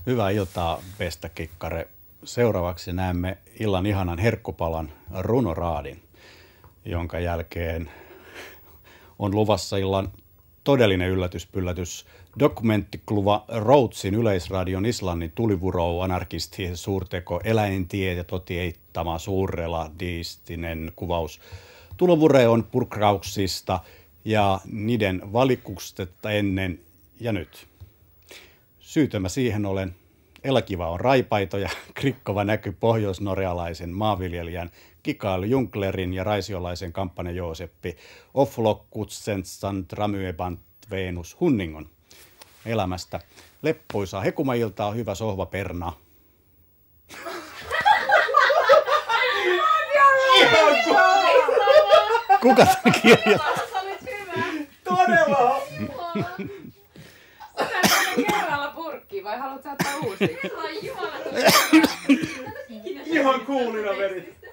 Hyvää iltaa, Vesta Kikkare. Seuraavaksi näemme illan ihanan herkkupalan runoraadin, jonka jälkeen on luvassa illan todellinen yllätyspyllätys. Dokumenttikluva Rootsin yleisradion Islannin tulivurou anarkisti suurteko eläintie ja totieittama suurreladiistinen kuvaus tulovureon purkrauksista ja niiden valikuksesta ennen ja nyt. Syytömä siihen olen Elakiva on raipaito ja krikkova näky pohjoisnorjalaisen maanviljelijän Kikael Junklerin ja raisiolaisen kampanjan Jooseppi Offlokkutsensan Tramyebant Venus Hunningon elämästä. Leppoisaa hekumailtaa, hyvä sohva perna. Kuka tämän kirjoittaa? Todella! Kerralla purkkiin vai haluatko ottaa uusia? Ihan kuulina vedit.